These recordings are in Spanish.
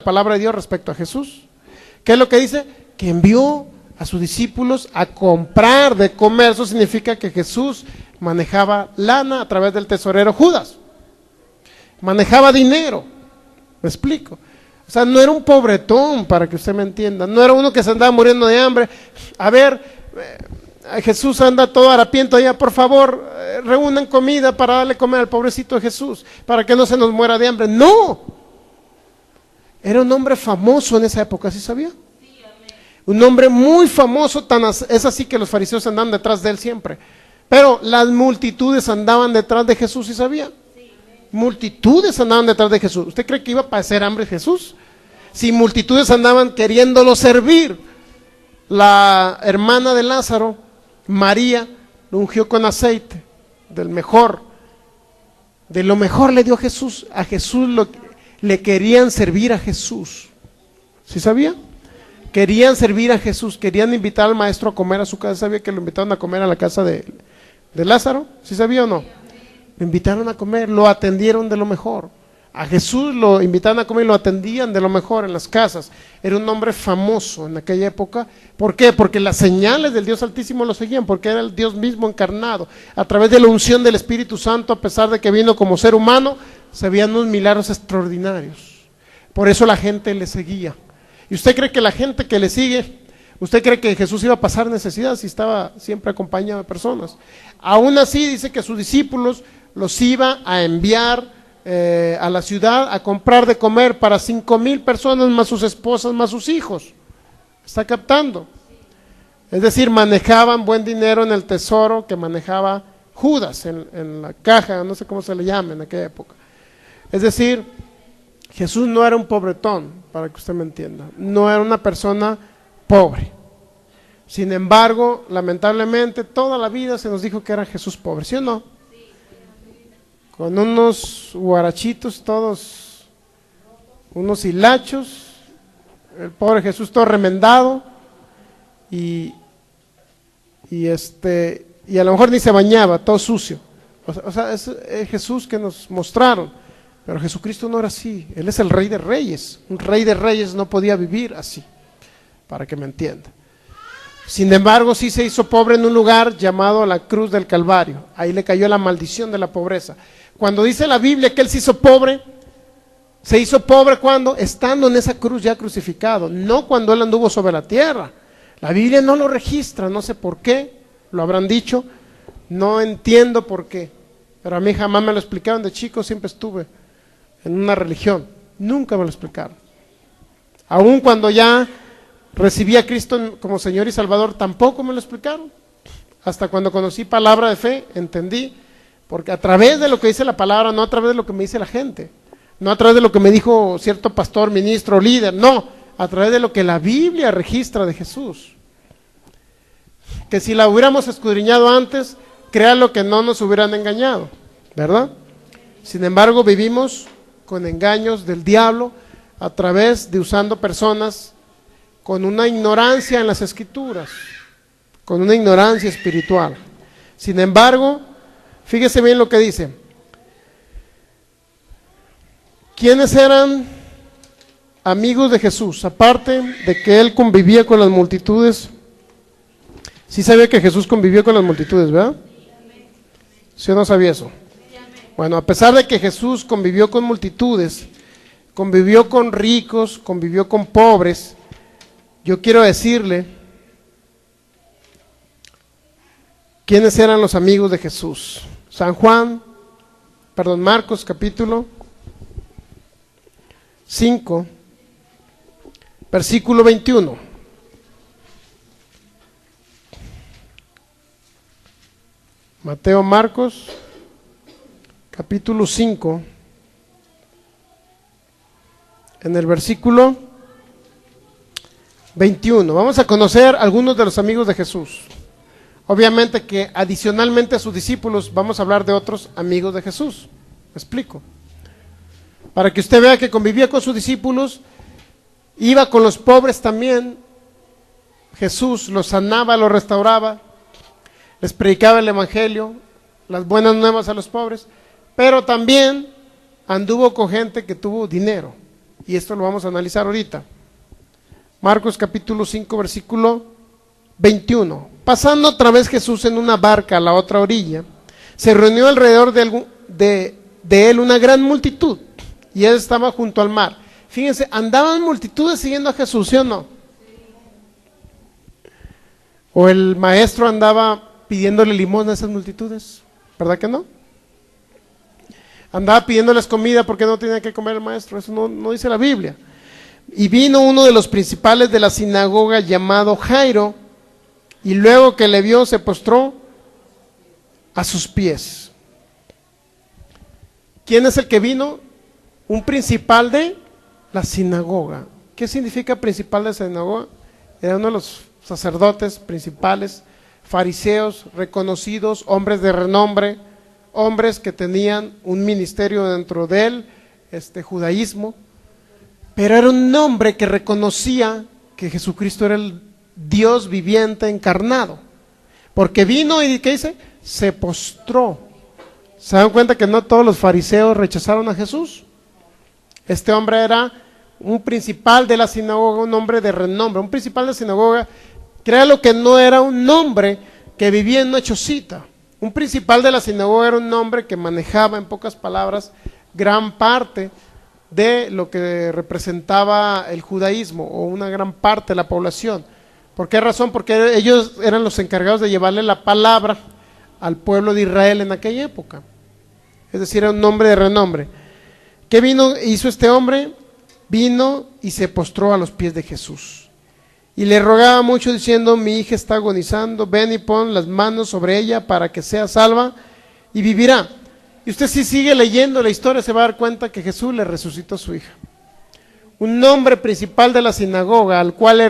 palabra de Dios respecto a Jesús. ¿Qué es lo que dice? Que envió a sus discípulos a comprar de comer. Eso significa que Jesús manejaba lana a través del tesorero Judas. Manejaba dinero. ¿Me explico? O sea, no era un pobretón, para que usted me entienda. No era uno que se andaba muriendo de hambre. A ver, Jesús anda todo harapiento allá, por favor, reúnan comida para darle comer al pobrecito de Jesús, para que no se nos muera de hambre. No. Era un hombre famoso en esa época, ¿sí sabía? Un hombre muy famoso, es así que los fariseos andaban detrás de él siempre. Pero las multitudes andaban detrás de Jesús, ¿sí sabía? Multitudes andaban detrás de Jesús. ¿Usted cree que iba a padecer hambre Jesús? Si multitudes andaban queriéndolo servir. La hermana de Lázaro, María, lo ungió con aceite, del mejor. De lo mejor le dio Jesús. A Jesús le querían servir a Jesús. ¿Sí sabía? Querían servir a Jesús, querían invitar al maestro a comer a su casa. ¿Sabía que lo invitaron a comer a la casa de Lázaro? ¿Sí sabía o no? Lo invitaron a comer, lo atendieron de lo mejor. A Jesús lo invitaron a comer y lo atendían de lo mejor en las casas. Era un hombre famoso en aquella época. ¿Por qué? Porque las señales del Dios Altísimo lo seguían, porque era el Dios mismo encarnado. A través de la unción del Espíritu Santo, a pesar de que vino como ser humano, se veían unos milagros extraordinarios. Por eso la gente le seguía. ¿Y usted cree que la gente que le sigue, usted cree que Jesús iba a pasar necesidad si estaba siempre acompañado de personas? Aún así dice que sus discípulos los iba a enviar a la ciudad a comprar de comer para 5,000 personas, más sus esposas, más sus hijos. ¿Está captando? Es decir, manejaban buen dinero en el tesoro que manejaba Judas, en la caja, no sé cómo se le llama en aquella época. Es decir, Jesús no era un pobretón, para que usted me entienda, no era una persona pobre. Sin embargo, lamentablemente, toda la vida se nos dijo que era Jesús pobre, ¿sí o no? Con unos guarachitos todos, unos hilachos, el pobre Jesús todo remendado, y a lo mejor ni se bañaba, todo sucio. O sea, es el Jesús que nos mostraron. Pero Jesucristo no era así. Él es el Rey de Reyes. Un Rey de Reyes no podía vivir así, para que me entienda. Sin embargo, sí se hizo pobre en un lugar llamado la cruz del Calvario. Ahí le cayó la maldición de la pobreza. Cuando dice la Biblia que Él se hizo pobre ¿cuándo? Estando en esa cruz ya crucificado, no cuando Él anduvo sobre la tierra. La Biblia no lo registra, no sé por qué, lo habrán dicho, no entiendo por qué. Pero a mí jamás me lo explicaron. De chico siempre estuve en una religión, nunca me lo explicaron. Aún cuando ya recibí a Cristo como Señor y Salvador, tampoco me lo explicaron. Hasta cuando conocí palabra de fe, entendí, porque a través de lo que dice la palabra, no a través de lo que me dice la gente, no a través de lo que me dijo cierto pastor, ministro, líder, no, a través de lo que la Biblia registra de Jesús. Que si la hubiéramos escudriñado antes, créanlo que no nos hubieran engañado, ¿verdad? Sin embargo, vivimos con engaños del diablo a través de usando personas con una ignorancia en las Escrituras, con una ignorancia espiritual. Sin embargo, fíjese bien lo que dice. ¿Quiénes eran amigos de Jesús? Aparte de que Él convivía con las multitudes. Sí sabía que Jesús convivió con las multitudes, ¿verdad? ¿Sí o no sabía eso? Bueno, a pesar de que Jesús convivió con multitudes, convivió con ricos, convivió con pobres, yo quiero decirle quiénes eran los amigos de Jesús. Marcos capítulo 5, versículo 21. Mateo, Marcos, capítulo 5, en el versículo 21. Vamos a conocer algunos de los amigos de Jesús. Obviamente que adicionalmente a sus discípulos vamos a hablar de otros amigos de Jesús. ¿Me explico? Para que usted vea que convivía con sus discípulos, iba con los pobres también. Jesús los sanaba, los restauraba, les predicaba el evangelio, las buenas nuevas a los pobres, pero también anduvo con gente que tuvo dinero. y esto lo vamos a analizar ahorita. Marcos capítulo 5, versículo 21. Pasando otra vez Jesús en una barca a la otra orilla, se reunió alrededor de él una gran multitud, y él estaba junto al mar. Fíjense, andaban multitudes siguiendo a Jesús, ¿sí o no? O el maestro andaba pidiéndole limosna a esas multitudes, ¿verdad que no? Andaba pidiéndoles comida porque no tenía que comer el maestro, eso no dice la Biblia. Y vino uno de los principales de la sinagoga llamado Jairo, y luego que le vio se postró a sus pies. ¿Quién es el que vino? Un principal de la sinagoga. ¿Qué significa principal de la sinagoga? Era uno de los sacerdotes principales, fariseos reconocidos, hombres de renombre, hombres que tenían un ministerio dentro del judaísmo, pero era un hombre que reconocía que Jesucristo era el Dios viviente encarnado, porque vino y ¿qué dice? Se postró. ¿Se dan cuenta que no todos los fariseos rechazaron a Jesús? Este hombre era un principal de la sinagoga, un hombre de renombre, un principal de la sinagoga. Créalo que no era un hombre que vivía en una chocita. Un principal de la sinagoga era un hombre que manejaba, en pocas palabras, gran parte de lo que representaba el judaísmo, o una gran parte de la población. ¿Por qué razón? Porque ellos eran los encargados de llevarle la palabra al pueblo de Israel en aquella época. Es decir, era un hombre de renombre. ¿Qué hizo este hombre? Vino y se postró a los pies de Jesús. Y le rogaba mucho diciendo: mi hija está agonizando, ven y pon las manos sobre ella para que sea salva y vivirá. Y usted, si sigue leyendo la historia, se va a dar cuenta que Jesús le resucitó a su hija. Un hombre principal de la sinagoga al cual le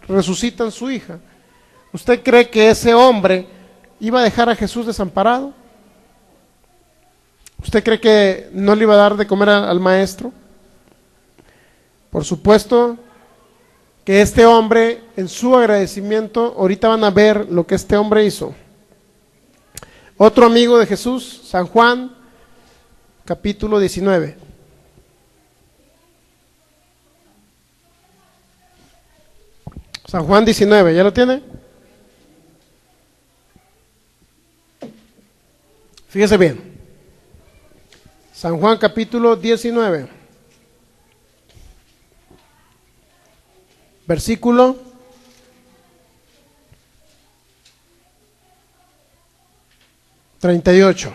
resucitan su hija. ¿Usted cree que ese hombre iba a dejar a Jesús desamparado? ¿Usted cree que no le iba a dar de comer al maestro? Por supuesto que este hombre, en su agradecimiento, ahorita van a ver lo que este hombre hizo. Otro amigo de Jesús, San Juan, capítulo 19. San Juan 19, ¿ya lo tiene? Fíjese bien. San Juan capítulo 19. Versículo 38.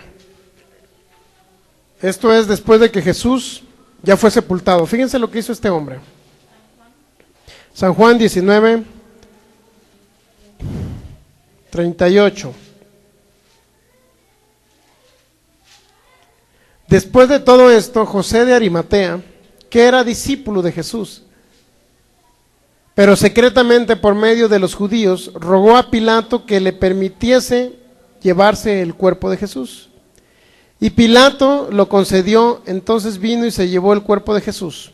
Esto es después de que Jesús ya fue sepultado. Fíjense lo que hizo este hombre. San Juan 19, 38. Después de todo esto, José de Arimatea, que era discípulo de Jesús, pero secretamente por medio de los judíos, rogó a Pilato que le permitiese llevarse el cuerpo de Jesús. Y Pilato lo concedió, entonces vino y se llevó el cuerpo de Jesús.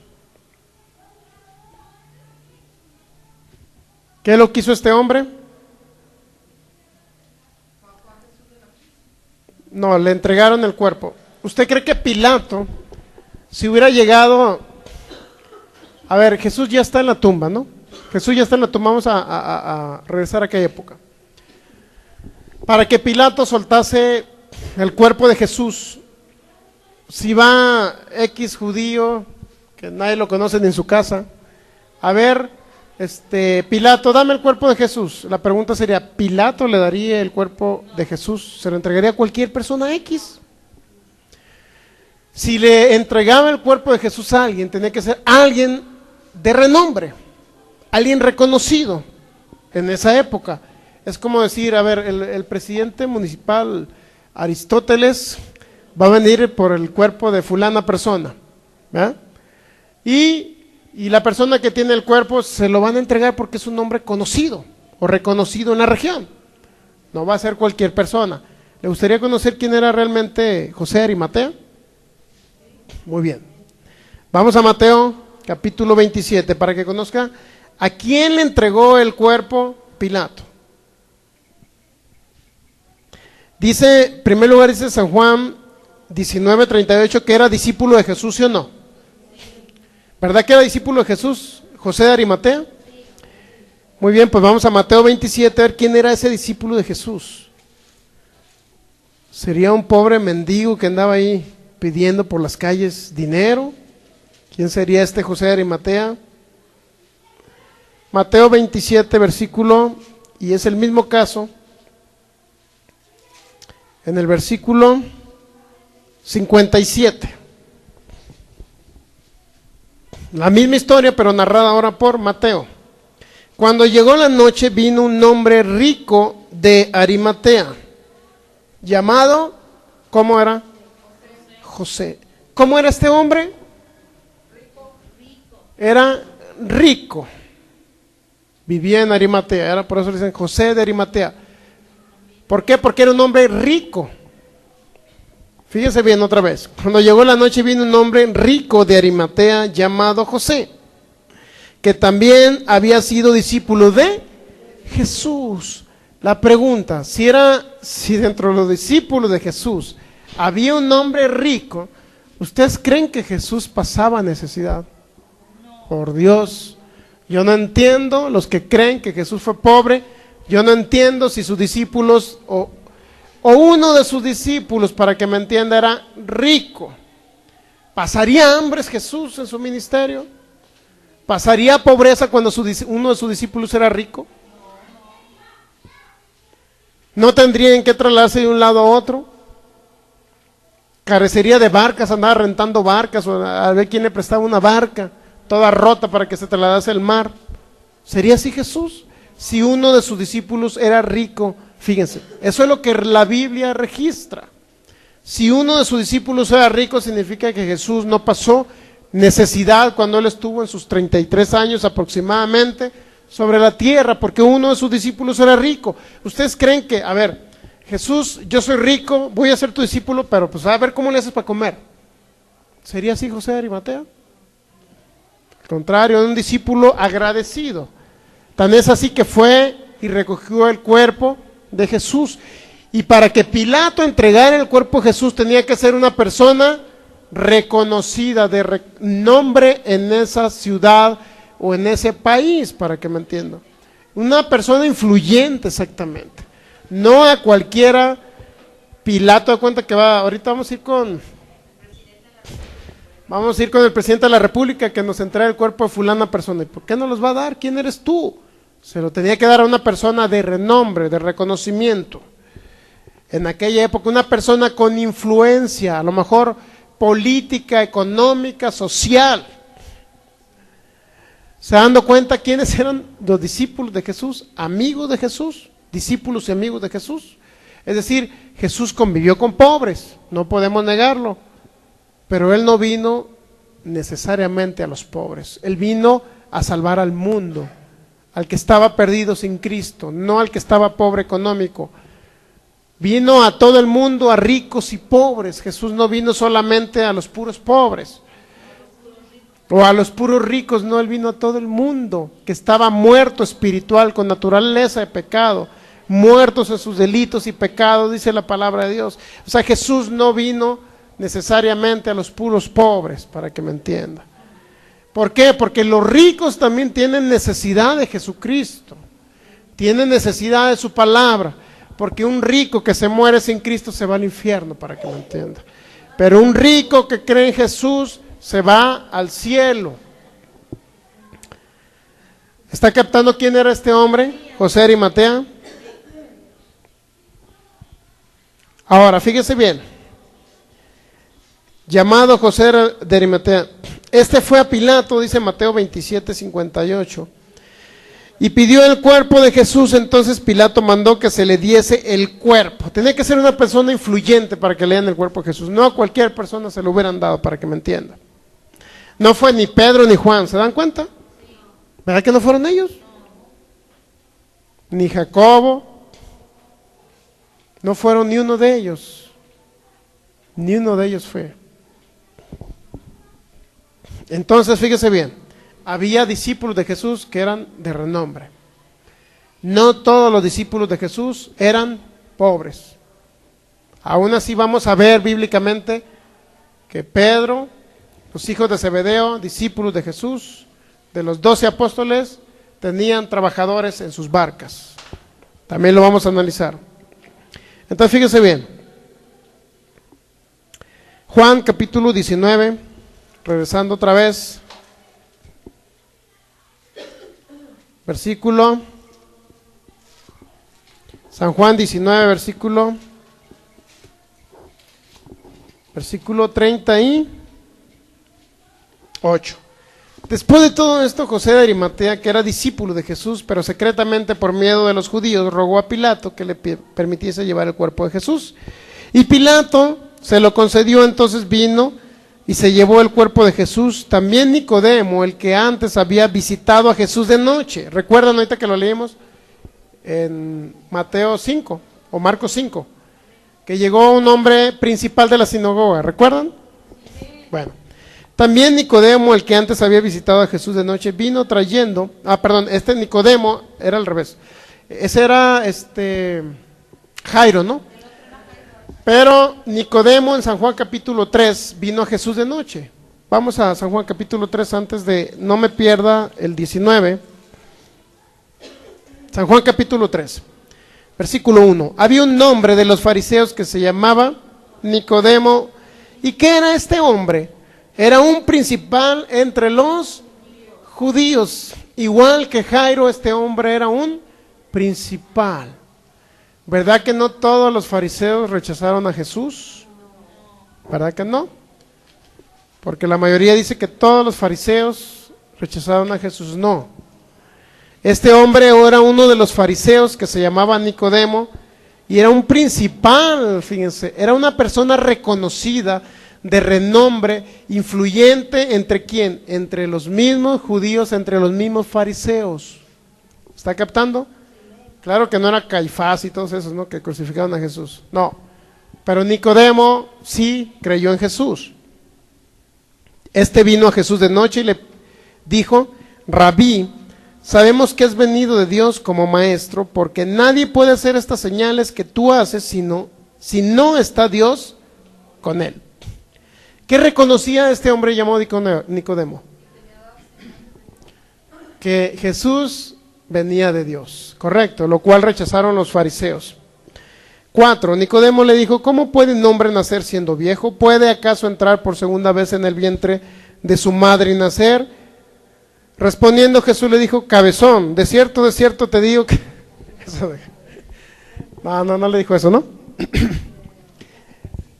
¿Qué es lo que hizo este hombre? No, le entregaron el cuerpo. ¿Usted cree que Pilato, si hubiera llegado, a ver, Jesús ya está en la tumba, ¿no? Jesús ya está en la tumba, vamos a regresar a aquella época. Para que Pilato soltase el cuerpo de Jesús, si va X judío, que nadie lo conoce ni en su casa, a ver, Pilato, dame el cuerpo de Jesús. La pregunta sería, ¿Pilato le daría el cuerpo de Jesús? ¿Se lo entregaría a cualquier persona X? Si le entregaba el cuerpo de Jesús a alguien, tenía que ser alguien de renombre, alguien reconocido en esa época. Es como decir, a ver, el presidente municipal Aristóteles va a venir por el cuerpo de fulana persona, ¿verdad? Y la persona que tiene el cuerpo se lo van a entregar porque es un hombre conocido o reconocido en la región. No va a ser cualquier persona. ¿Le gustaría conocer quién era realmente José de Arimatea? Muy bien. Vamos a Mateo capítulo 27 para que conozca a quién le entregó el cuerpo Pilato. Dice, en primer lugar dice San Juan 19:38 que era discípulo de Jesús, ¿sí o no? ¿Verdad que era discípulo de Jesús, José de Arimatea? Muy bien, pues vamos a Mateo 27 a ver quién era ese discípulo de Jesús. ¿Sería un pobre mendigo que andaba ahí pidiendo por las calles dinero? ¿Quién sería este José de Arimatea? Mateo 27, versículo, y es el mismo caso, en el versículo 57. La misma historia, pero narrada ahora por Mateo. Cuando llegó la noche, vino un hombre rico de Arimatea, llamado, ¿cómo era? José. ¿Cómo era este hombre? Era rico. Vivía en Arimatea, era por eso le dicen José de Arimatea. ¿Por qué? Porque era un hombre rico. Fíjese bien otra vez. Cuando llegó la noche vino un hombre rico de Arimatea llamado José, que también había sido discípulo de Jesús. La pregunta, si dentro de los discípulos de Jesús había un hombre rico, ¿ustedes creen que Jesús pasaba necesidad? Por Dios. Yo no entiendo los que creen que Jesús fue pobre. Yo no entiendo si sus discípulos o uno de sus discípulos, para que me entienda, era rico. ¿Pasaría hambres Jesús en su ministerio? ¿Pasaría pobreza cuando uno de sus discípulos era rico? ¿No tendrían que trasladarse de un lado a otro? ¿Carecería de barcas? ¿Andaba rentando barcas o a ver quién le prestaba una barca toda rota para que se trasladase al mar? ¿Sería así Jesús? Si uno de sus discípulos era rico, fíjense, eso es lo que la Biblia registra. Si uno de sus discípulos era rico, significa que Jesús no pasó necesidad cuando él estuvo en sus 33 años aproximadamente sobre la tierra, porque uno de sus discípulos era rico. ¿Ustedes creen que, a ver, Jesús, yo soy rico, voy a ser tu discípulo, pero pues a ver cómo le haces para comer? ¿Sería así José de Arimatea? Al contrario, un discípulo agradecido. Tan es así que fue y recogió el cuerpo de Jesús. Y para que Pilato entregara el cuerpo de Jesús tenía que ser una persona reconocida, de nombre en esa ciudad o en ese país, para que me entiendan. Una persona influyente exactamente. No a cualquiera. Pilato da cuenta que ahorita vamos a ir con el presidente de la República que nos entregue el cuerpo de fulana persona. ¿Y por qué no los va a dar? ¿Quién eres tú? Se lo tenía que dar a una persona de renombre, de reconocimiento. En aquella época, una persona con influencia, a lo mejor política, económica, social. ¿Se dan cuenta quiénes eran los discípulos de Jesús? Amigos de Jesús, discípulos y amigos de Jesús. Es decir, Jesús convivió con pobres, no podemos negarlo. Pero Él no vino necesariamente a los pobres. Él vino a salvar al mundo, al que estaba perdido sin Cristo, no al que estaba pobre económico. Vino a todo el mundo, a ricos y pobres. Jesús no vino solamente a los puros pobres o a los puros ricos, no, Él vino a todo el mundo que estaba muerto espiritual, con naturaleza de pecado, muertos en sus delitos y pecados, dice la palabra de Dios. O sea, Jesús no vino necesariamente a los puros pobres, para que me entienda. ¿Por qué? Porque los ricos también tienen necesidad de Jesucristo, tienen necesidad de su palabra, porque un rico que se muere sin Cristo se va al infierno, para que me entienda. Pero un rico que cree en Jesús se va al cielo. ¿Está captando quién era este hombre? José de Arimatea. Ahora, fíjese bien. Llamado José de Arimatea. Este fue a Pilato, dice Mateo 27, 58. Y pidió el cuerpo de Jesús. Entonces Pilato mandó que se le diese el cuerpo. Tenía que ser una persona influyente para que le den el cuerpo de Jesús. No a cualquier persona se lo hubieran dado, para que me entienda. No fue ni Pedro ni Juan, ¿se dan cuenta? ¿Verdad que no fueron ellos? Ni Jacobo. No fueron ni uno de ellos. Ni uno de ellos fue. Entonces, fíjese bien, había discípulos de Jesús que eran de renombre. No todos los discípulos de Jesús eran pobres. Aún así vamos a ver bíblicamente que Pedro, Los hijos de Zebedeo, discípulos de Jesús, de los 12 apóstoles, tenían trabajadores en sus barcas. También lo vamos a analizar. Entonces fíjense bien. Juan capítulo 19, regresando otra vez, versículo, San Juan 19, versículo 38. Después de todo esto, José de Arimatea, que era discípulo de Jesús, pero secretamente por miedo de los judíos, rogó a Pilato que le permitiese llevar el cuerpo de Jesús. Y Pilato se lo concedió, entonces vino y se llevó el cuerpo de Jesús. También Nicodemo, el que antes había visitado a Jesús de noche. ¿Recuerdan ahorita que lo leímos en Mateo 5 o Marcos 5? Que llegó un hombre principal de la sinagoga, ¿recuerdan? Bueno. También Nicodemo, el que antes había visitado a Jesús de noche, vino trayendo, este Nicodemo era al revés, ese era Jairo, ¿no? Pero Nicodemo en San Juan capítulo 3 vino a Jesús de noche. Vamos a San Juan capítulo 3 antes de, no me pierda el 19. San Juan capítulo 3, versículo 1. Había un hombre de los fariseos que se llamaba Nicodemo. ¿Y qué era este hombre? Era un principal entre los judíos. Igual que Jairo, este hombre era un principal. ¿Verdad que no todos los fariseos rechazaron a Jesús? ¿Verdad que no? Porque la mayoría dice que todos los fariseos rechazaron a Jesús. No. Este hombre era uno de los fariseos que se llamaba Nicodemo y era un principal, fíjense, era una persona reconocida, de renombre, influyente. ¿Entre quién? Entre los mismos judíos, entre los mismos fariseos. ¿Está captando? Claro que no era Caifás y todos esos, ¿no?, que crucificaron a Jesús. No, pero Nicodemo sí creyó en Jesús. Este vino a Jesús de noche y le dijo: Rabí, sabemos que has venido de Dios como maestro, porque nadie puede hacer estas señales que tú haces si no está Dios con él. ¿Qué reconocía este hombre llamado Nicodemo? Que Jesús venía de Dios, correcto, lo cual rechazaron los fariseos. 4. Nicodemo le dijo: ¿cómo puede un hombre nacer siendo viejo? ¿Puede acaso entrar por segunda vez en el vientre de su madre y nacer? Respondiendo Jesús le dijo: cabezón, de cierto te digo que... No le dijo eso, ¿no?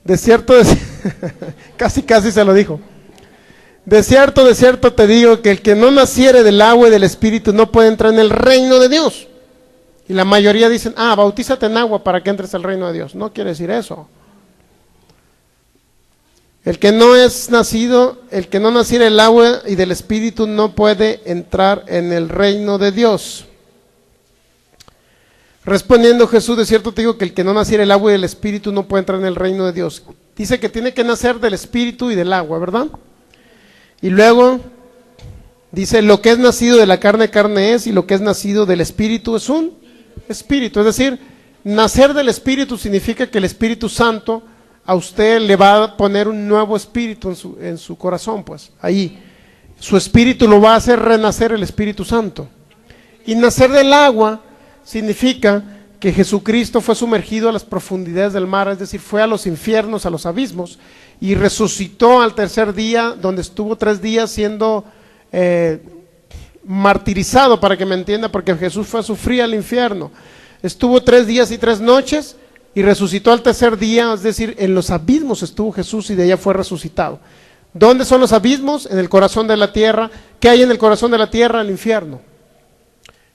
De cierto, casi se lo dijo. De cierto te digo que el que no naciere del agua y del espíritu no puede entrar en el reino de Dios. Y la mayoría dicen: bautízate en agua para que entres al reino de Dios. No quiere decir eso. El que no naciere del agua y del espíritu no puede entrar en el reino de Dios. Respondiendo Jesús: de cierto te digo que el que no naciere del agua y del espíritu no puede entrar en el reino de Dios. Dice que tiene que nacer del espíritu y del agua, ¿verdad? Y luego dice: lo que es nacido de la carne, carne es, y lo que es nacido del espíritu es un espíritu. Es decir, nacer del espíritu significa que el Espíritu Santo a usted le va a poner un nuevo espíritu en su corazón, pues, ahí. Su espíritu lo va a hacer renacer el Espíritu Santo. Y nacer del agua significa que Jesucristo fue sumergido a las profundidades del mar, es decir, fue a los infiernos, a los abismos, y resucitó al tercer día, donde estuvo 3 días siendo martirizado, para que me entienda, porque Jesús fue a sufrir al infierno. Estuvo 3 días y 3 noches y resucitó al tercer día, es decir, en los abismos estuvo Jesús y de allá fue resucitado. ¿Dónde son los abismos? En el corazón de la tierra. ¿Qué hay en el corazón de la tierra? El infierno.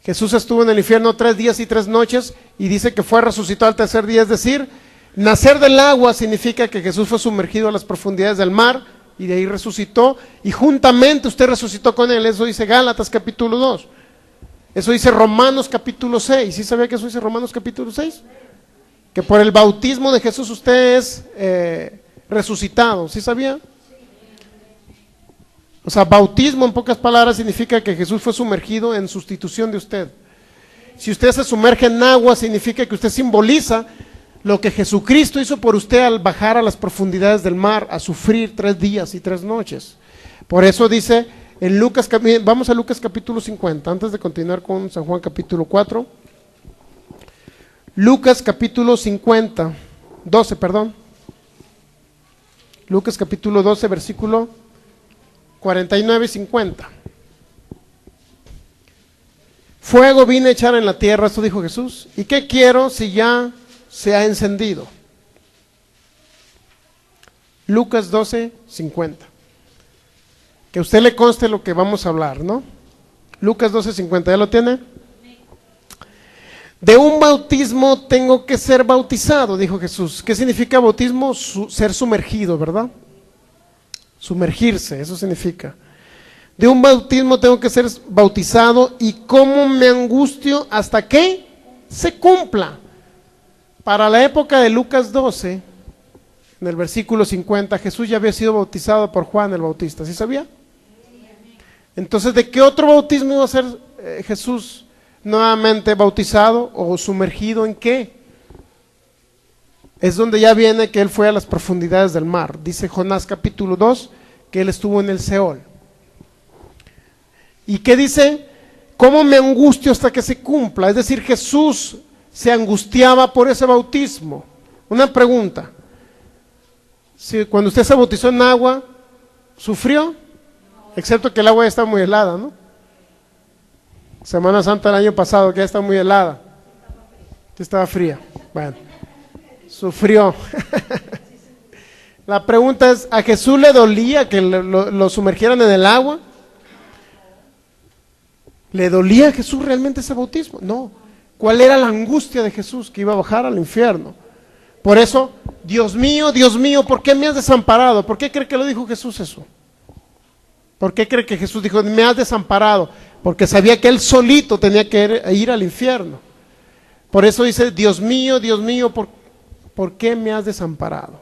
Jesús estuvo en el infierno 3 días y 3 noches y dice que fue resucitado al tercer día, es decir, nacer del agua significa que Jesús fue sumergido a las profundidades del mar y de ahí resucitó y juntamente usted resucitó con él. Eso dice Gálatas capítulo 2. Eso dice Romanos capítulo 6. ¿Sí sabía que eso dice Romanos capítulo 6? Que por el bautismo de Jesús usted es resucitado. ¿Sí sabía? O sea, bautismo en pocas palabras significa que Jesús fue sumergido en sustitución de usted. Si usted se sumerge en agua significa que usted simboliza lo que Jesucristo hizo por usted al bajar a las profundidades del mar, a sufrir 3 días y 3 noches. Por eso dice en Lucas, vamos a Lucas capítulo 50, antes de continuar con San Juan capítulo 4. Lucas capítulo 12, perdón. Lucas capítulo 12, versículo 49 y 50. Fuego vine a echar en la tierra, esto dijo Jesús. ¿Y qué quiero si ya se ha encendido? Lucas 12, 50. Que a usted le conste lo que vamos a hablar, ¿no? Lucas 12, 50, ¿ya lo tiene? De un bautismo tengo que ser bautizado, dijo Jesús. ¿Qué significa bautismo? Ser sumergido, ¿verdad? Sumergirse, eso significa. De un bautismo tengo que ser bautizado, y cómo me angustio hasta que se cumpla. Para la época de Lucas 12, en el versículo 50, Jesús ya había sido bautizado por Juan el Bautista, ¿sí sabía? Entonces, ¿de qué otro bautismo iba a ser Jesús nuevamente bautizado o sumergido? ¿En qué? Es donde ya viene que él fue a las profundidades del mar. Dice Jonás capítulo 2 que él estuvo en el Seol. ¿Y qué dice? ¿Cómo me angustio hasta que se cumpla? Es decir, Jesús se angustiaba por ese bautismo. Una pregunta. Si cuando usted se bautizó en agua, ¿sufrió? Excepto que el agua ya está muy helada, ¿no? Semana Santa del año pasado, que ya está muy helada. Estaba fría. Bueno, sufrió. La pregunta es, ¿a Jesús le dolía que lo sumergieran en el agua? ¿Le dolía a Jesús realmente ese bautismo? No. ¿Cuál era la angustia de Jesús? Que iba a bajar al infierno. Por eso, Dios mío, ¿por qué me has desamparado? ¿Por qué cree que lo dijo Jesús eso? ¿Por qué cree que Jesús dijo, me has desamparado? Porque sabía que él solito tenía que ir al infierno. Por eso dice, Dios mío, ¿por qué me has desamparado?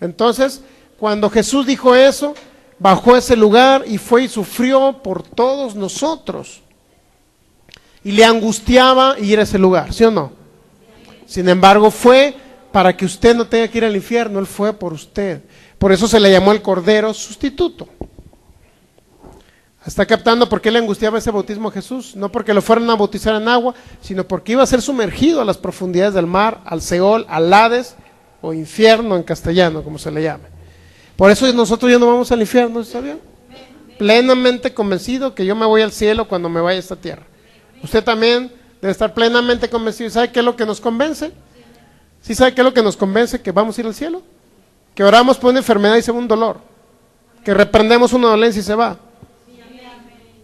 Entonces, cuando Jesús dijo eso, bajó a ese lugar y fue y sufrió por todos nosotros. Y le angustiaba ir a ese lugar, ¿sí o no? Sin embargo, fue para que usted no tenga que ir al infierno, él fue por usted. Por eso se le llamó el Cordero Sustituto. ¿Está captando por qué le angustiaba ese bautismo a Jesús? No porque lo fueran a bautizar en agua, sino porque iba a ser sumergido a las profundidades del mar, al Seol, al Hades, o infierno en castellano, como se le llame. Por eso nosotros ya no vamos al infierno, ¿está bien? Plenamente convencido que yo me voy al cielo cuando me vaya a esta tierra. Usted también debe estar plenamente convencido. ¿Sabe qué es lo que nos convence? ¿Sí sabe qué es lo que nos convence? Que vamos a ir al cielo. Que oramos por una enfermedad y se va un dolor. Que reprendemos una dolencia y se va.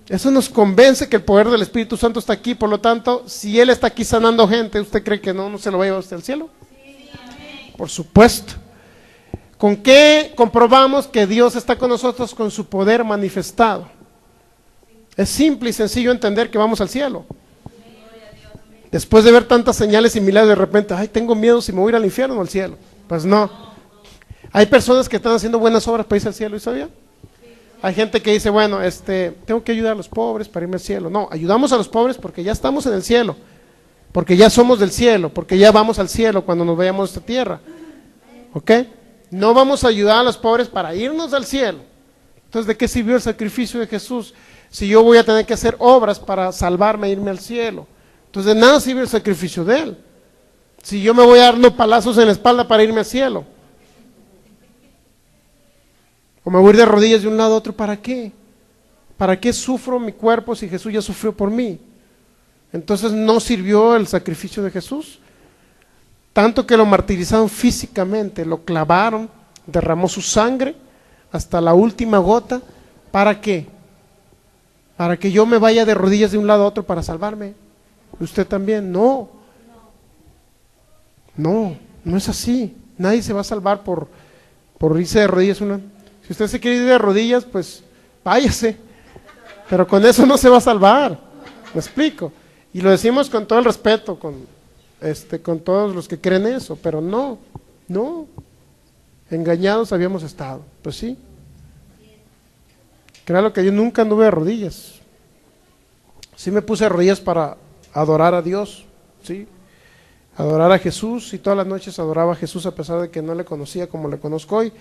Eso nos convence que el poder del Espíritu Santo está aquí. Por lo tanto, si Él está aquí sanando gente, ¿usted cree que no se lo va a llevar usted al cielo? Por supuesto. ¿Con qué comprobamos que Dios está con nosotros? Con su poder manifestado. Es simple y sencillo entender que vamos al cielo. Después de ver tantas señales y milagros, de repente, ay, tengo miedo si me voy a ir al infierno o al cielo. Pues no. Hay personas que están haciendo buenas obras para irse al cielo, ¿y sabía? Hay gente que dice, bueno, tengo que ayudar a los pobres para irme al cielo. No, ayudamos a los pobres porque ya estamos en el cielo, porque ya somos del cielo, porque ya vamos al cielo cuando nos vayamos a esta tierra. ¿Ok? No vamos a ayudar a los pobres para irnos al cielo. Entonces, ¿de qué sirvió el sacrificio de Jesús si yo voy a tener que hacer obras para salvarme e irme al cielo? Entonces, de nada sirve el sacrificio de Él. Si yo me voy a dar unos palazos en la espalda para irme al cielo. O me voy a ir de rodillas de un lado a otro, ¿para qué? ¿Para qué sufro mi cuerpo si Jesús ya sufrió por mí? Entonces, ¿no sirvió el sacrificio de Jesús? Tanto que lo martirizaron físicamente, lo clavaron, derramó su sangre hasta la última gota. ¿Para qué? ¿Para que yo me vaya de rodillas de un lado a otro para salvarme? ¿Usted también? No. No es así. Nadie se va a salvar por irse de rodillas. Si usted se quiere ir de rodillas, pues váyase. Pero con eso no se va a salvar. ¿Me explico? Y lo decimos con todo el respeto, con todos los que creen eso, pero no, engañados habíamos estado. Pues sí, créalo que yo nunca anduve de rodillas. Sí me puse de rodillas para adorar a Dios, sí, adorar a Jesús, y todas las noches adoraba a Jesús a pesar de que no le conocía como le conozco hoy.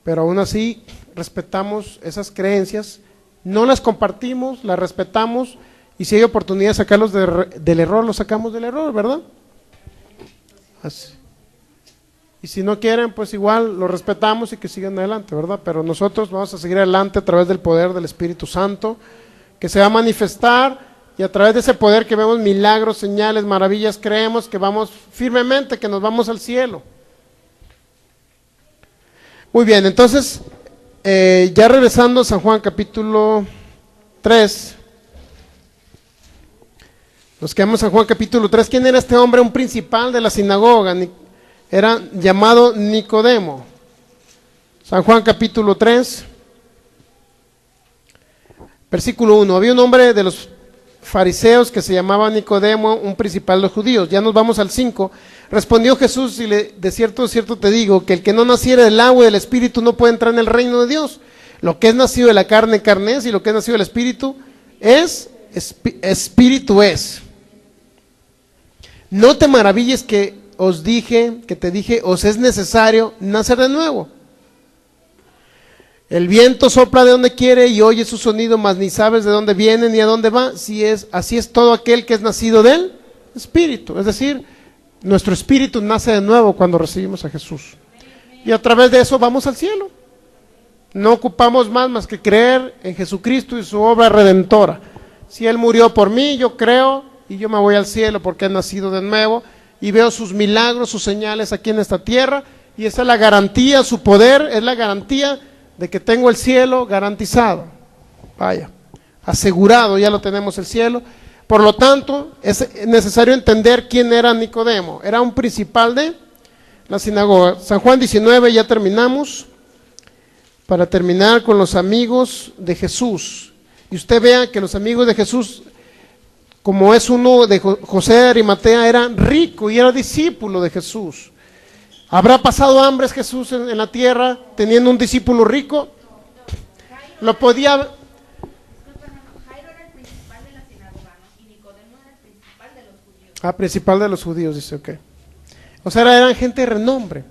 pero aún así respetamos esas creencias, no las compartimos, las respetamos, y si hay oportunidad de sacarlos del error, los sacamos del error, ¿verdad? Así. Y si no quieren, pues igual lo respetamos y que sigan adelante, ¿verdad? Pero nosotros vamos a seguir adelante a través del poder del Espíritu Santo, que se va a manifestar, y a través de ese poder que vemos milagros, señales, maravillas, creemos que vamos firmemente, que nos vamos al cielo. Muy bien, entonces, ya regresando a San Juan capítulo 3, nos quedamos en San Juan capítulo 3. ¿Quién era este hombre? Un principal de la sinagoga, era llamado Nicodemo. San Juan capítulo 3, versículo 1. Había un hombre de los fariseos que se llamaba Nicodemo, un principal de los judíos. Ya nos vamos al 5. Respondió Jesús y de cierto te digo, que el que no naciera del agua y del espíritu no puede entrar en el reino de Dios. Lo que es nacido de la carne es, y lo que es nacido del espíritu es, espíritu es. No te maravilles que te dije, os es necesario nacer de nuevo. El viento sopla de donde quiere y oye su sonido, mas ni sabes de dónde viene ni a dónde va. Así es todo aquel que es nacido del Espíritu. Es decir, nuestro espíritu nace de nuevo cuando recibimos a Jesús. Y a través de eso vamos al cielo. No ocupamos más que creer en Jesucristo y su obra redentora. Si Él murió por mí, yo creo y yo me voy al cielo porque he nacido de nuevo y veo sus milagros, sus señales aquí en esta tierra, y esa es la garantía, su poder es la garantía de que tengo el cielo garantizado. Vaya, asegurado, ya lo tenemos el cielo. Por lo tanto, es necesario entender quién era Nicodemo. Era un principal de la sinagoga. San Juan 19, ya terminamos, para terminar con los amigos de Jesús. Y usted vea que los amigos de Jesús, como es uno de José de Arimatea, era rico y era discípulo de Jesús. ¿Habrá pasado hambres Jesús en la tierra teniendo un discípulo rico? Lo podía... Jairo era el principal de la sinagoga, ¿no? Y Nicodemo era el principal de los judíos. Principal de los judíos, dice, ok. O sea, eran gente de renombre.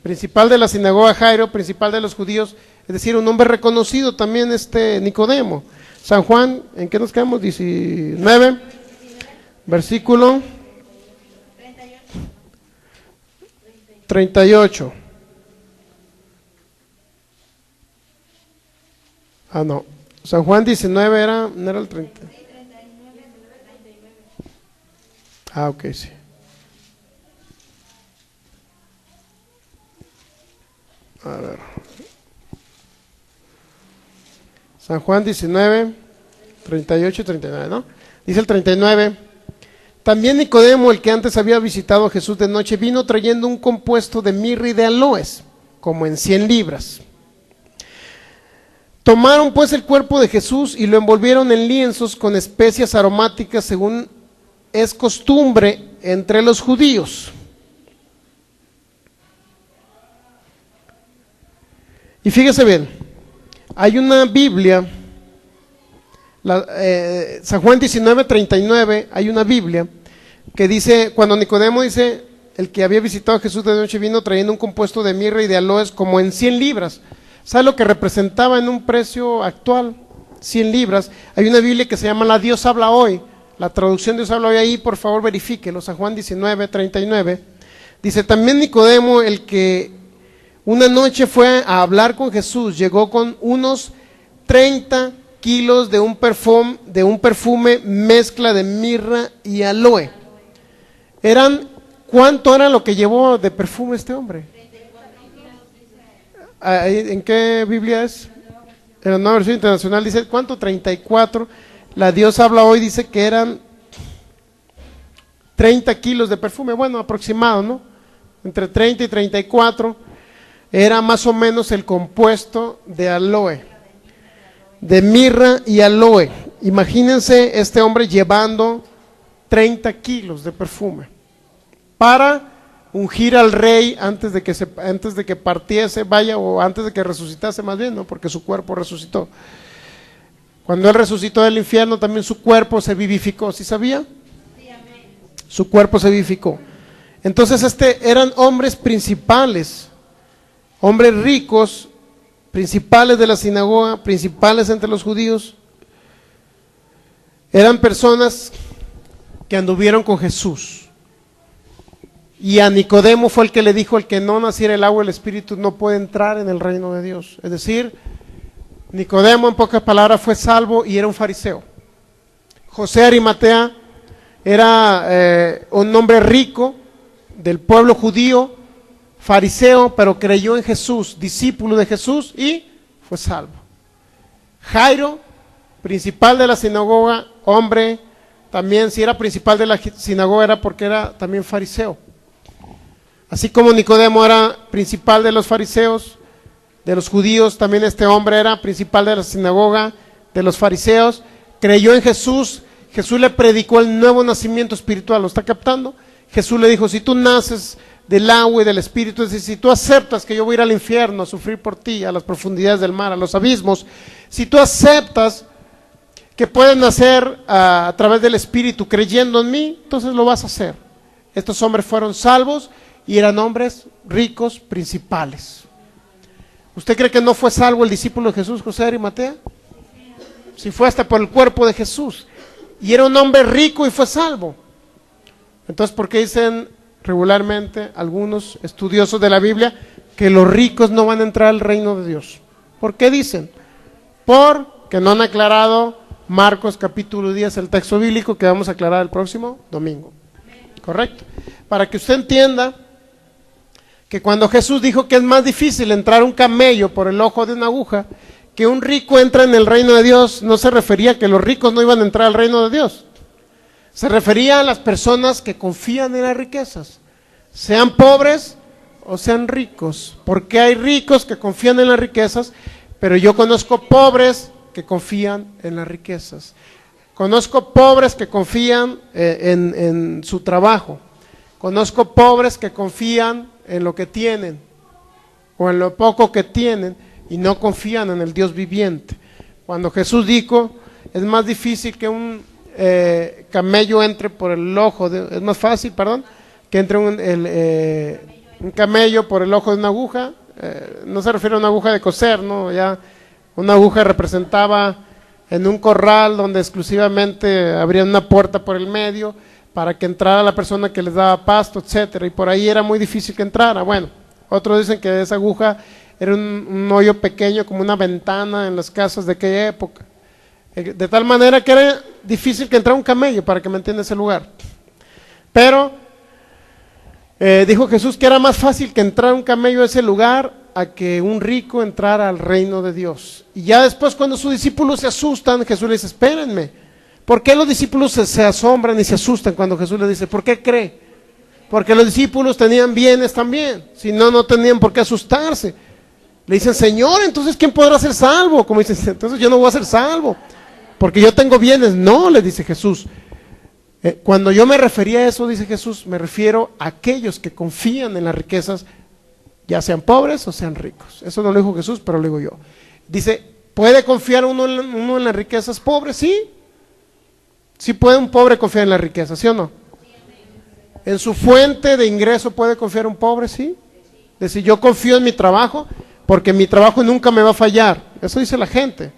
Principal de la sinagoga Jairo, principal de los judíos, es decir, un hombre reconocido también, Nicodemo. San Juan, ¿en qué nos quedamos? 19, versículo 38. No. San Juan 19 no era el 30. Ok, sí. A ver. San Juan 19, 38 y 39, ¿no? Dice el 39. También Nicodemo, el que antes había visitado a Jesús de noche, vino trayendo un compuesto de mirra y de aloes, como en 100 libras. Tomaron pues el cuerpo de Jesús y lo envolvieron en lienzos con especias aromáticas, según es costumbre entre los judíos. Y fíjese bien, hay una Biblia, San Juan 19, 39, hay una Biblia que dice, cuando Nicodemo dice, el que había visitado a Jesús de noche vino trayendo un compuesto de mirra y de aloes como en 100 libras. ¿Sabe lo que representaba en un precio actual? 100 libras. Hay una Biblia que se llama La Dios habla hoy. La traducción Dios habla hoy, ahí por favor verifíquelo. San Juan 19, 39. Dice, también Nicodemo, el que una noche fue a hablar con Jesús, llegó con unos 30 kilos de un perfume mezcla de mirra y aloe. ¿Cuánto era lo que llevó de perfume este hombre? ¿En qué Biblia es? En la Nueva Versión Internacional dice, ¿cuánto? 34. La Dios habla hoy, dice que eran 30 kilos de perfume, bueno, aproximado, ¿no? Entre 30 y 34, era más o menos el compuesto de aloe, de mirra y aloe. Imagínense este hombre llevando 30 kilos de perfume para ungir al rey antes de que partiese, o antes de que resucitase más bien, ¿no? Porque su cuerpo resucitó. Cuando él resucitó del infierno, también su cuerpo se vivificó, ¿sí sabía? Sí, amén. Su cuerpo se vivificó. Entonces eran hombres principales hombres ricos, principales de la sinagoga, principales entre los judíos, eran personas que anduvieron con Jesús. Y a Nicodemo fue el que le dijo: el que no naciera el agua y el espíritu no puede entrar en el reino de Dios. Es decir, Nicodemo, en pocas palabras, fue salvo y era un fariseo. José de Arimatea era un hombre rico del pueblo judío, fariseo, pero creyó en Jesús, discípulo de Jesús, y fue salvo. Jairo, principal de la sinagoga, hombre, también si era principal de la sinagoga era porque era también fariseo. Así como Nicodemo era principal de los fariseos, de los judíos, también este hombre era principal de la sinagoga, de los fariseos, creyó en Jesús. Jesús le predicó el nuevo nacimiento espiritual, ¿lo está captando? Jesús le dijo: si tú naces del agua y del espíritu, es decir, si tú aceptas que yo voy a ir al infierno a sufrir por ti, a las profundidades del mar, a los abismos, si tú aceptas que puedes nacer a través del espíritu creyendo en mí, entonces lo vas a hacer. Estos hombres fueron salvos y eran hombres ricos, principales. ¿Usted cree que no fue salvo el discípulo de Jesús, José de Arimatea? Si fue hasta por el cuerpo de Jesús. Y era un hombre rico y fue salvo. Entonces, ¿por qué dicen regularmente algunos estudiosos de la Biblia que los ricos no van a entrar al reino de Dios? ¿Por qué dicen? Porque no han aclarado Marcos capítulo 10, el texto bíblico que vamos a aclarar el próximo domingo. ¿Correcto? Para que usted entienda que cuando Jesús dijo que es más difícil entrar un camello por el ojo de una aguja que un rico entra en el reino de Dios, no se refería a que los ricos no iban a entrar al reino de Dios. Se refería a las personas que confían en las riquezas, sean pobres o sean ricos, porque hay ricos que confían en las riquezas, pero yo conozco pobres que confían en las riquezas. Conozco pobres que confían en su trabajo. Conozco pobres que confían en lo que tienen o en lo poco que tienen y no confían en el Dios viviente. Cuando Jesús dijo: es más difícil que un camello entre por el ojo, es más fácil, que entre un camello por el ojo de una aguja, no se refiere a una aguja de coser, ¿no? Ya una aguja representaba en un corral donde exclusivamente abrían una puerta por el medio para que entrara la persona que les daba pasto, etcétera, y por ahí era muy difícil que entrara. Bueno, otros dicen que esa aguja era un hoyo pequeño como una ventana en las casas de aquella época, de tal manera que era difícil que entrara un camello, para que me entienda ese lugar. Pero dijo Jesús que era más fácil que entrara un camello a ese lugar a que un rico entrara al reino de Dios. Y ya después, cuando sus discípulos se asustan, Jesús les dice: espérenme. ¿Por qué los discípulos se asombran y se asustan cuando Jesús les dice? ¿Por qué cree? Porque los discípulos tenían bienes también, si no, no tenían por qué asustarse. Le dicen: Señor, entonces ¿quién podrá ser salvo? Como dicen: entonces yo no voy a ser salvo, porque yo tengo bienes. No, les dice Jesús. Cuando yo me refería a eso, dice Jesús, me refiero a aquellos que confían en las riquezas, ya sean pobres o sean ricos. Eso no lo dijo Jesús, pero lo digo yo. Dice: ¿puede confiar uno en las riquezas pobres? Sí. Sí puede un pobre confiar en la riqueza, ¿sí o no? ¿En su fuente de ingreso puede confiar un pobre? Sí. Decir: yo confío en mi trabajo porque mi trabajo nunca me va a fallar. Eso dice la gente.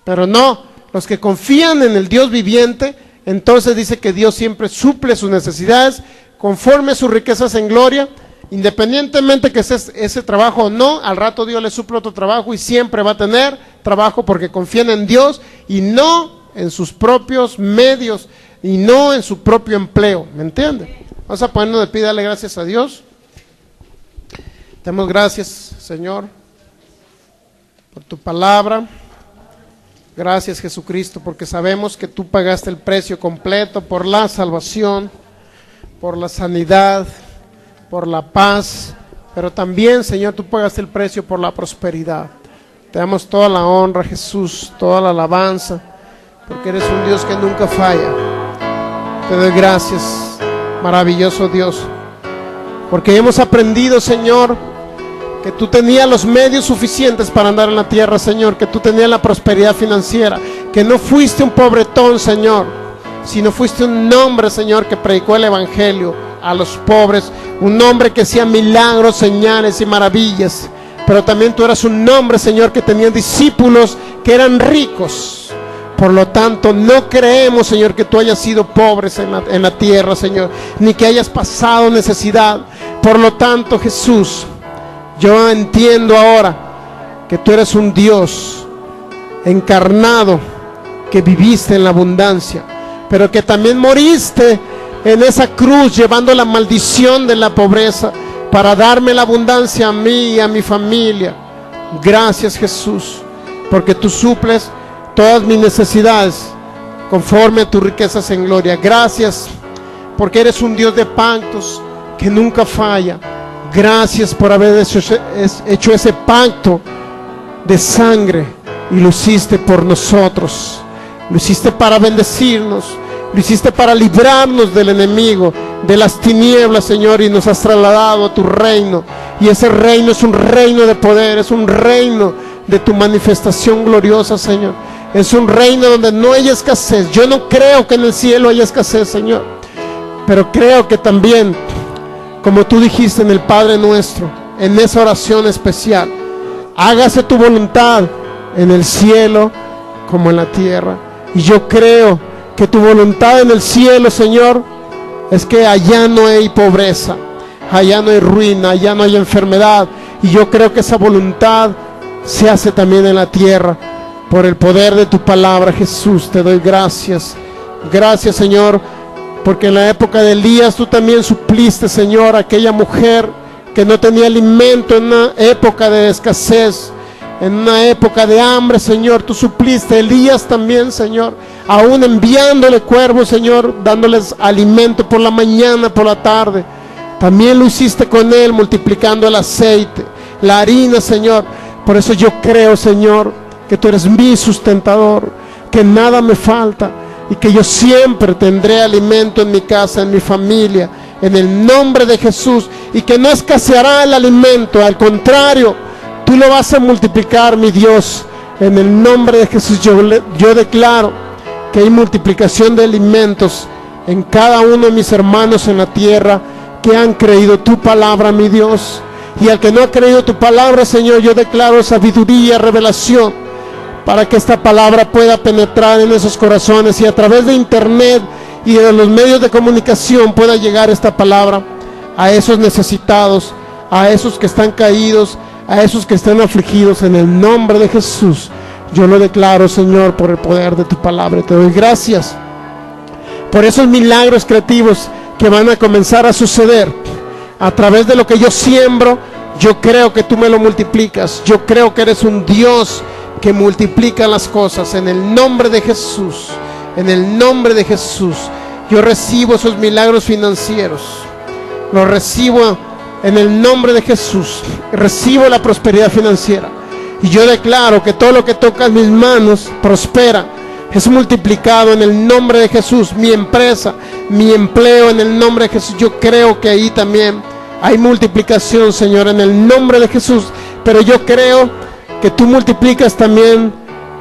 Pero no, los que confían en el Dios viviente, entonces dice que Dios siempre suple sus necesidades conforme sus riquezas en gloria, independientemente que ese trabajo o no, al rato Dios le suple otro trabajo y siempre va a tener trabajo porque confían en Dios y no en sus propios medios y no en su propio empleo. ¿Me entiende? Vamos a ponernos de pie y darle gracias a Dios. Te damos gracias, Señor, por tu palabra. Gracias, Jesucristo, porque sabemos que tú pagaste el precio completo por la salvación, por la sanidad, por la paz, pero también, Señor, tú pagaste el precio por la prosperidad. Te damos toda la honra, Jesús, toda la alabanza, porque eres un Dios que nunca falla. Te doy gracias, maravilloso Dios, porque hemos aprendido, Señor, que tú tenías los medios suficientes para andar en la tierra, Señor, que tú tenías la prosperidad financiera, que no fuiste un pobretón, Señor, sino fuiste un hombre, Señor, que predicó el evangelio a los pobres, un nombre que hacía milagros, señales y maravillas. Pero también tú eras un hombre, Señor, que tenía discípulos que eran ricos. Por lo tanto, no creemos, Señor, que tú hayas sido pobre en la tierra, Señor, ni que hayas pasado necesidad. Por lo tanto, Jesús, yo entiendo ahora que tú eres un Dios encarnado, que viviste en la abundancia, pero que también moriste en esa cruz llevando la maldición de la pobreza para darme la abundancia a mí y a mi familia. Gracias, Jesús, porque tú suples todas mis necesidades conforme a tus riquezas en gloria. Gracias porque eres un Dios de pactos que nunca falla. Gracias por haber hecho ese pacto de sangre y lo hiciste por nosotros. Lo hiciste para bendecirnos, lo hiciste para librarnos del enemigo, de las tinieblas, Señor, y nos has trasladado a tu reino. Y ese reino es un reino de poder, es un reino de tu manifestación gloriosa, Señor. Es un reino donde no hay escasez. Yo no creo que en el cielo haya escasez, Señor, pero creo que también, como tú dijiste en el Padre Nuestro, en esa oración especial, hágase tu voluntad en el cielo como en la tierra. Y yo creo que tu voluntad en el cielo, Señor, es que allá no hay pobreza, allá no hay ruina, allá no hay enfermedad. Y yo creo que esa voluntad se hace también en la tierra por el poder de tu palabra, Jesús. Te doy gracias. Gracias, Señor, porque en la época de Elías tú también supliste, Señor, a aquella mujer que no tenía alimento en una época de escasez, en una época de hambre, Señor. Tú supliste. Elías también, Señor, aún enviándole cuervos, Señor, dándoles alimento por la mañana, por la tarde. También lo hiciste con él, multiplicando el aceite, la harina, Señor. Por eso yo creo, Señor, que tú eres mi sustentador, que nada me falta y que yo siempre tendré alimento en mi casa, en mi familia, en el nombre de Jesús, y que no escaseará el alimento, al contrario, tú lo vas a multiplicar, mi Dios. En el nombre de Jesús yo declaro que hay multiplicación de alimentos en cada uno de mis hermanos en la tierra que han creído tu palabra, mi Dios. Y al que no ha creído tu palabra, Señor, yo declaro sabiduría, revelación, para que esta palabra pueda penetrar en esos corazones y a través de internet y de los medios de comunicación pueda llegar esta palabra a esos necesitados, a esos que están caídos, a esos que están afligidos. En el nombre de Jesús yo lo declaro, Señor, por el poder de tu palabra. Te doy gracias por esos milagros creativos que van a comenzar a suceder a través de lo que yo siembro. Yo creo que tú me lo multiplicas. Yo creo que eres un Dios que multiplica las cosas. En el nombre de Jesús, en el nombre de Jesús, yo recibo esos milagros financieros. Los recibo en el nombre de Jesús. Recibo la prosperidad financiera. Y yo declaro que todo lo que toca en mis manos prospera, es multiplicado en el nombre de Jesús. Mi empresa, mi empleo, en el nombre de Jesús. Yo creo que ahí también hay multiplicación, Señor, en el nombre de Jesús. Pero yo creo que tú multiplicas también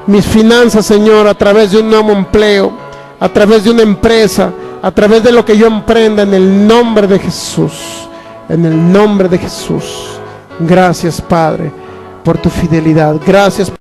mis finanzas, Señor, a través de un nuevo empleo, a través de una empresa, a través de lo que yo emprenda, en el nombre de Jesús. En el nombre de Jesús. Gracias, Padre, por tu fidelidad. Gracias.